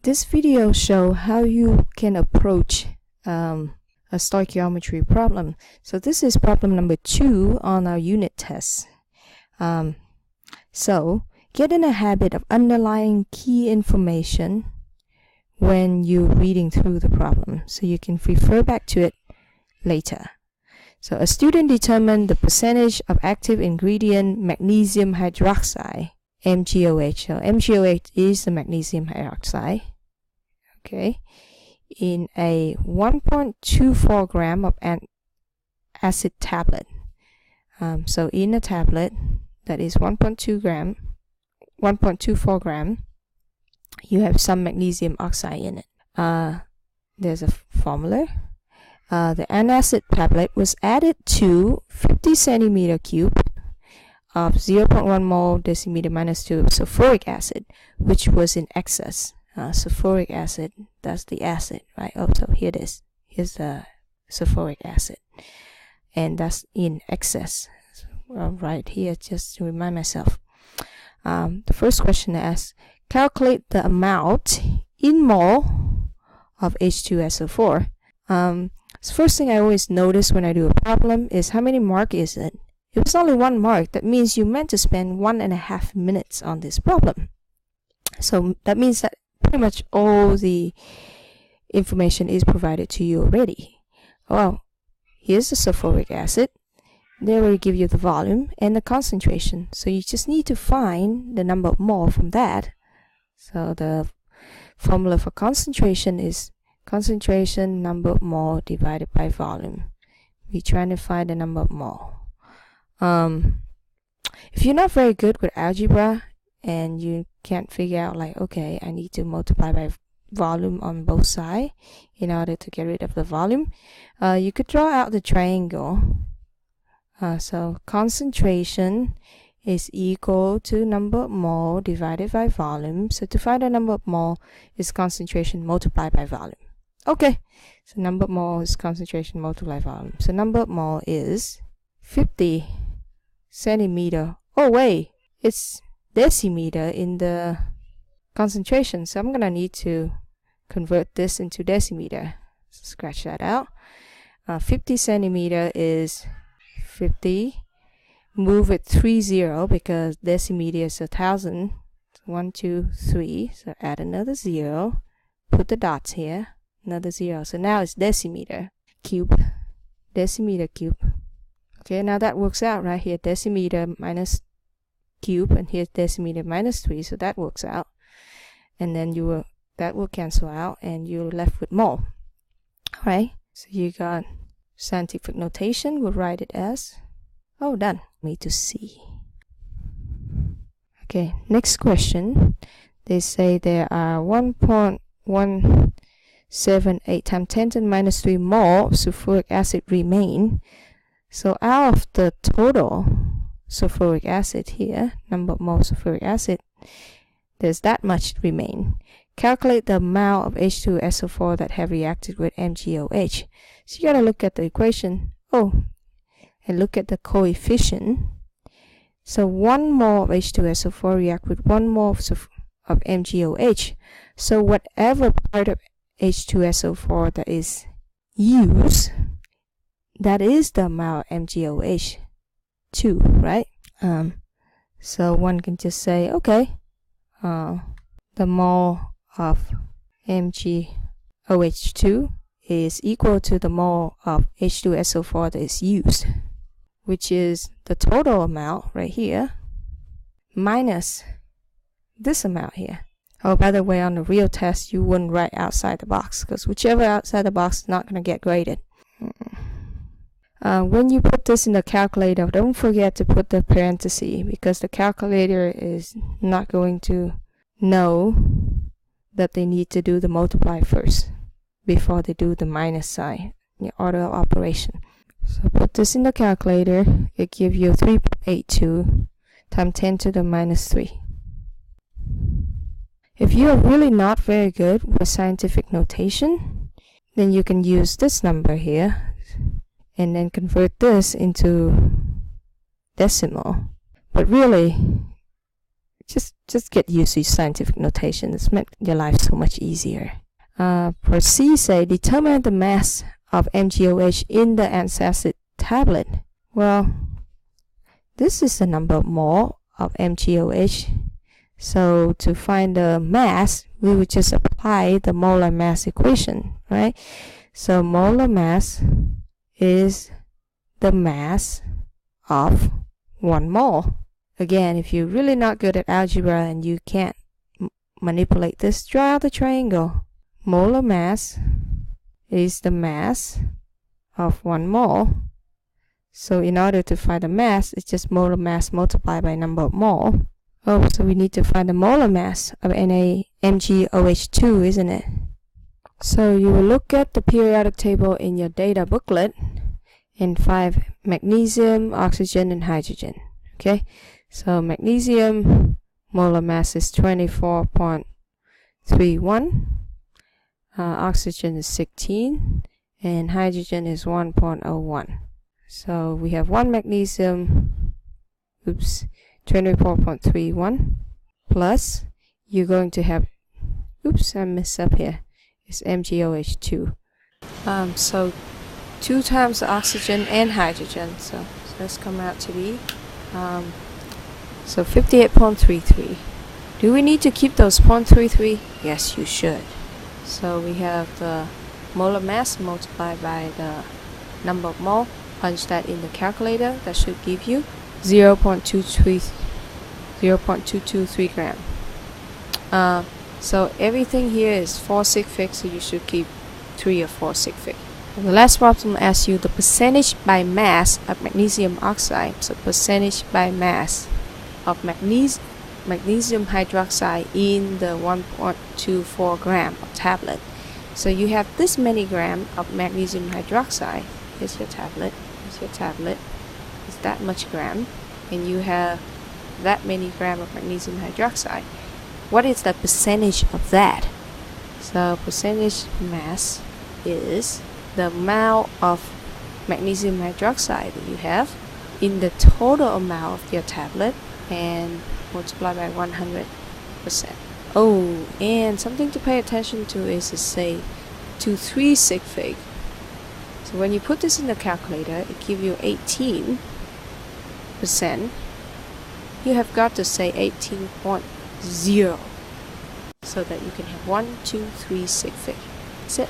This video shows how you can approach a stoichiometry problem. So this is problem number 2 on our unit test. So get in a habit of underlying key information when you're reading through the problem, so you can refer back to it later. So a student determined the percentage of active ingredient magnesium hydroxide, MgOH. So MgOH is the magnesium hydroxide, okay, in a 1.24 gram of an acid tablet. So in a tablet that is 1.24 gram, you have some magnesium oxide in it. There's a formula. The antacid tablet was added to 50 centimeter cube of 0.1 mole decimeter minus 2 sulfuric acid, which was in excess. Sulfuric acid, that's the acid, right? Oh, so here it is. Here's the sulfuric acid, and that's in excess. So, right here, just to remind myself. The first question asks, calculate the amount in mole of H2SO4. So first thing I always notice when I do a problem is how many marks is it? If it's only 1 mark, that means you meant to spend 1.5 minutes on this problem. So that means that pretty much all the information is provided to you already. Well, here's the sulfuric acid. They will give you the volume and the concentration. So you just need to find the number of mole from that. So the formula for concentration is concentration number of mole divided by volume. We're trying to find the number of mole. If you're not very good with algebra and you can't figure out, like, okay, I need to multiply by volume on both sides in order to get rid of the volume, you could draw out the triangle. So concentration is equal to number of mole divided by volume. So to find the number of mole is concentration multiplied by volume. Okay, so number of mole is concentration multiplied by volume. So number of mole is 50 centimeter. Oh wait, it's decimeter in the concentration. So I'm gonna need to convert this into decimeter. So scratch that out. 50 centimeter is 50. Move it 30 because decimeter is 1,000. 1, 2, 3. So add another 0. Put the dots here. Another 0. So now it's decimeter cube. Decimeter cube. Okay, now that works out right here. Decimeter minus cube, and here's decimeter minus 3. So that works out. And then that will cancel out, and you're left with mole. Alright, so you got scientific notation. We'll write it as, oh, done. Me to see. Okay, next question. They say there are 1.178 times 10 to the minus 3 mole of sulfuric acid remain. So out of the total sulfuric acid here, number of moles of sulfuric acid, there's that much remain. Calculate the amount of H2SO4 that have reacted with MgOH. So you gotta look at the equation. And look at the coefficient. So 1 mole of H2SO4 react with 1 mole of MgOH. So whatever part of H2SO4 that is used, that is the amount of MgOH too, right? So one can just say, okay, the mole of MgOH2 is equal to the mole of H2SO4 that is used, which is the total amount right here minus this amount here. Oh, by the way, on the real test, you wouldn't write outside the box, because whichever outside the box is not going to get graded. When you put this in the calculator, don't forget to put the parenthesis, because the calculator is not going to know that they need to do the multiply first before they do the minus sign, the order of operation. So put this in the calculator. It gives you 3.82 times 10 to the minus 3. If you are really not very good with scientific notation, then you can use this number here and then convert this into decimal. But really, just get used to scientific notation. It's made your life so much easier. For C, say determine the mass of MgOH in the antacid tablet. Well, this is the number of mole of MgOH. So to find the mass, we would just apply the molar mass equation, right? So molar mass is the mass of 1 mole. Again, if you're really not good at algebra and you can't manipulate this, draw out the triangle. Molar mass is the mass of 1 mole. So in order to find the mass, it's just molar mass multiplied by number of mole. Oh, so we need to find the molar mass of MgOH2, isn't it? So you will look at the periodic table in your data booklet and find magnesium, oxygen, and hydrogen. Okay, so magnesium molar mass is 24.31, oxygen is 16, and hydrogen is 1.01. So we have one magnesium, 24.31 plus, you're going to have, I messed up here, it's MgOH2. So 2 times the oxygen and hydrogen, so that's come out to be so 58.33. Do we need to keep those 0.33? Yes, you should. So we have the molar mass multiplied by the number of mole. Punch that in the calculator. That should give you 0.223 gram. So everything here is 4 sig fig, so you should keep 3 or 4 sig fig. And the last problem asks you the percentage by mass of magnesium oxide. So percentage by mass of magnesium hydroxide in the 1.24 gram of tablet. So you have this many gram of magnesium hydroxide. Here's your tablet. Here's your tablet. It's that much gram. And you have that many gram of magnesium hydroxide. What is the percentage of that? So percentage mass is the amount of magnesium hydroxide that you have in the total amount of your tablet and multiply by 100%. Oh, and something to pay attention to is to say 3 sig fig. So when you put this in the calculator, it gives you 18%. You have got to say 18.0 so that you can have 1, 2, 3 sig fig. That's it.